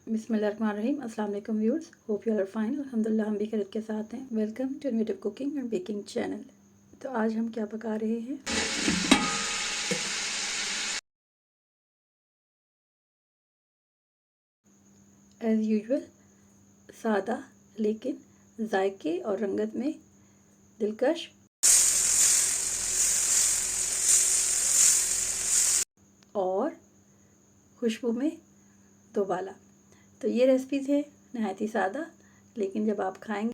बिस्मिल्लाहिर्रहमानिर्रहीम। अस्सलाम वालेकुम viewers, hope you are fine. अल्हम्दुलिल्लाह हम भी खैरियत के साथ हैं। Welcome to innovative cooking and baking channel. तो आज हम क्या पका रहे हैं? एज़ यूजुअल सादा लेकिन जायके और रंगत में दिलकश और खुशबू में दोबाला। तो ये रेसिपीज़ है नहायत ही सादा, लेकिन जब आप खाएंगे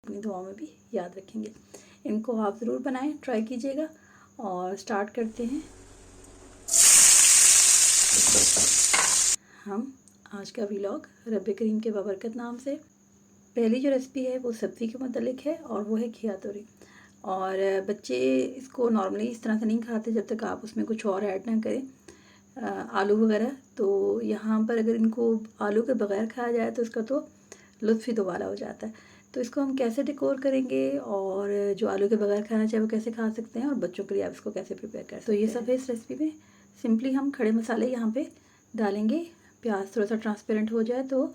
अपनी दुआओं में भी याद रखेंगे। इनको आप ज़रूर बनाएं, ट्राई कीजिएगा। और स्टार्ट करते हैं हम आज का व्लॉग रब करीम के बबरकत नाम से। पहली जो रेसिपी है वो सब्ज़ी के मतलब है और वो है घिया तोरी। और बच्चे इसको नॉर्मली इस तरह से नहीं खाते जब तक आप उसमें कुछ और ऐड ना करें, आलू वगैरह। तो यहाँ पर अगर इनको आलू के बगैर खाया जाए तो इसका तो लुत्फ़ ही दोबारा हो जाता है। तो इसको हम कैसे डेकोर करेंगे और जो आलू के बगैर खाना चाहे वो कैसे खा सकते हैं और बच्चों के लिए आप इसको कैसे प्रिपेयर कर सकते हैं। तो ये सब है इस रेसिपी में। सिंपली हम खड़े मसाले यहाँ पे डालेंगे। प्याज थोड़ा सा ट्रांसपेरेंट हो जाए तो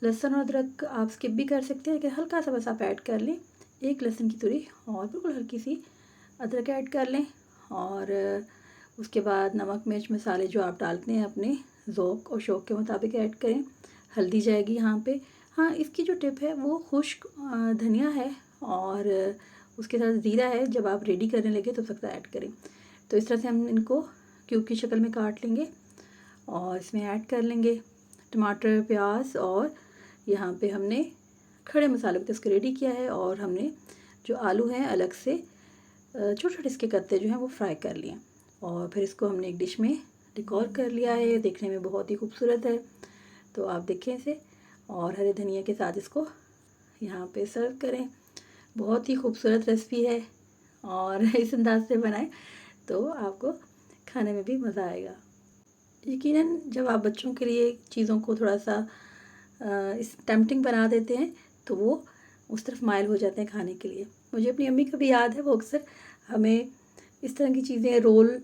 लहसुन और अदरक आप स्किप भी कर सकते हैं, लेकिन हल्का सा बस आप ऐड कर लें। एक लहसुन की तुरी और बिल्कुल हल्की सी अदरक ऐड कर लें। और उसके बाद नमक मिर्च मसाले जो आप डालते हैं अपने ज़ौक़ और शौक़ के मुताबिक ऐड करें। हल्दी जाएगी यहाँ पे। हाँ, इसकी जो टिप है वो खुश्क धनिया है और उसके साथ ज़ीरा है। जब आप रेडी करने लगे तो सबका ऐड करें। तो इस तरह से हम इनको क्यूब की शक्ल में काट लेंगे और इसमें ऐड कर लेंगे टमाटर, प्याज। और यहाँ पे हमने खड़े मसालों को इसको रेडी किया है और हमने जो आलू हैं अलग से छोटे छोटे इसके कत्ते जो हैं वो फ्राई कर लिए और फिर इसको हमने एक डिश में डेकोर कर लिया है। देखने में बहुत ही खूबसूरत है, तो आप देखें इसे। और हरे धनिया के साथ इसको यहाँ पे सर्व करें। बहुत ही खूबसूरत रेसिपी है और इस अंदाज से बनाएं तो आपको खाने में भी मज़ा आएगा। यकीनन जब आप बच्चों के लिए चीज़ों को थोड़ा सा इस टेम्पटिंग बना देते हैं तो वो उस तरफ माइल हो जाते हैं खाने के लिए। मुझे अपनी अम्मी का भी याद है, वो अक्सर हमें इस तरह की चीज़ें रोल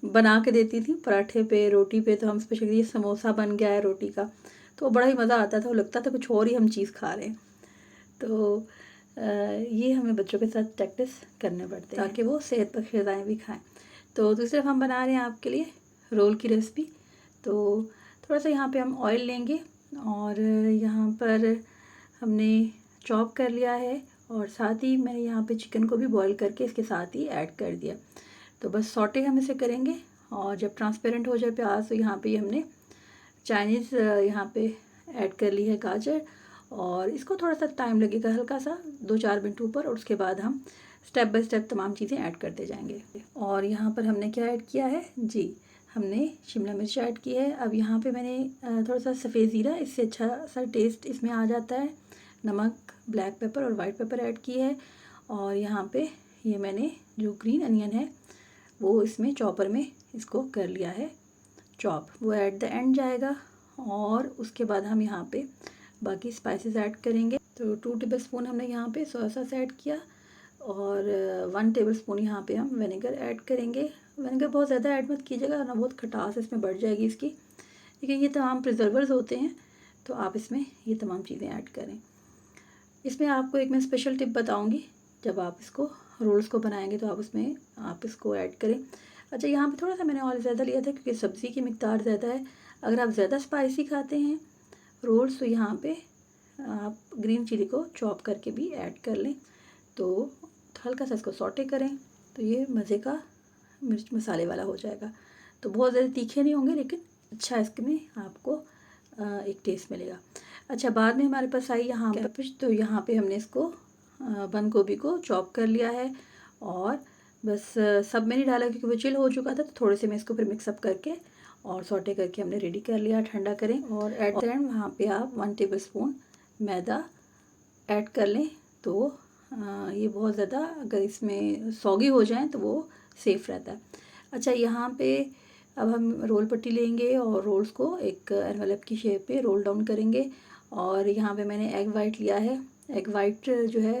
बना के देती थी पराठे पे, रोटी पे। तो हम स्पेशली ये समोसा बन गया है रोटी का, तो बड़ा ही मज़ा आता था। वो लगता था कुछ और ही हम चीज़ खा रहे हैं। तो ये हमें बच्चों के साथ प्रैक्टिस करने पड़ते हैं ताकि वो सेहत बख्श ग़िज़ाएँ भी खाएँ। तो दूसरी तरफ हम बना रहे हैं आपके लिए रोल की रेसिपी। तो थोड़ा सा यहाँ पे हम ऑयल लेंगे और यहाँ पर हमने चॉप कर लिया है और साथ ही मैंने यहाँ पे चिकन को भी बॉईल करके इसके साथ ही ऐड कर दिया। तो बस सॉटे हम इसे करेंगे और जब ट्रांसपेरेंट हो जाए प्याज तो यहाँ पे हमने चाइनीज़ यहाँ पे ऐड कर ली है गाजर। और इसको थोड़ा सा टाइम लगेगा, हल्का सा 2-4 मिनट ऊपर, और उसके बाद हम स्टेप बाय स्टेप तमाम चीज़ें ऐड करते जाएंगे। और यहाँ पर हमने क्या ऐड किया है जी, हमने शिमला मिर्च ऐड की है। अब यहाँ पे मैंने थोड़ा सा सफ़ेद ज़ीरा, इससे अच्छा सा टेस्ट इसमें आ जाता है। नमक, ब्लैक पेपर और वाइट पेपर ऐड की है। और यहाँ पे ये मैंने जो ग्रीन अनियन है वो इसमें चॉपर में इसको कर लिया है चॉप, वो एट द एंड जाएगा। और उसके बाद हम यहाँ पे बाकी स्पाइसेस ऐड करेंगे। तो 2 टेबलस्पून हमने यहाँ पे सोया सॉस ऐड किया और 1 टेबलस्पून यहाँ पे हम विनेगर ऐड करेंगे। विनेगर बहुत ज़्यादा ऐड मत कीजिएगा ना, बहुत खटास इसमें बढ़ जाएगी इसकी, लेकिन ये तमाम प्रिजर्वर्स होते हैं तो आप इसमें ये तमाम चीज़ें ऐड करें। इसमें आपको एक मैं स्पेशल टिप बताऊँगी, जब आप इसको रोल्स को बनाएंगे तो आप उसमें आप इसको ऐड करें। अच्छा, यहाँ पे थोड़ा सा मैंने ऑयल ज़्यादा लिया था क्योंकि सब्ज़ी की मिक़दार ज़्यादा है। अगर आप ज़्यादा स्पाइसी खाते हैं रोल्स तो यहाँ पे आप ग्रीन चिली को चॉप करके भी ऐड कर लें। तो हल्का सा इसको सॉटे करें तो ये मज़े का मिर्च मसाले वाला हो जाएगा। तो बहुत ज़्यादा तीखे नहीं होंगे, लेकिन अच्छा इसमें आपको एक टेस्ट मिलेगा। अच्छा, बाद में हमारे पास आई यहाँ कैबेज। तो यहाँ पे हमने इसको बंद गोभी को चॉप कर लिया है और बस सब में नहीं डाला क्योंकि वो चिल हो चुका था। तो थोड़े से मैं इसको फिर मिक्सअप करके और सॉटे करके हमने रेडी कर लिया। ठंडा करें और एट द एंड वहाँ पे आप 1 टेबलस्पून मैदा ऐड कर लें। तो ये बहुत ज़्यादा अगर इसमें सॉगी हो जाए तो वो सेफ़ रहता है। अच्छा, यहाँ पे अब हम रोल पट्टी लेंगे और रोल्स को एक एनवेलप की शेप पे रोल डाउन करेंगे। और यहाँ पे मैंने एग वाइट लिया है। एग वाइट जो है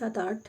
7-8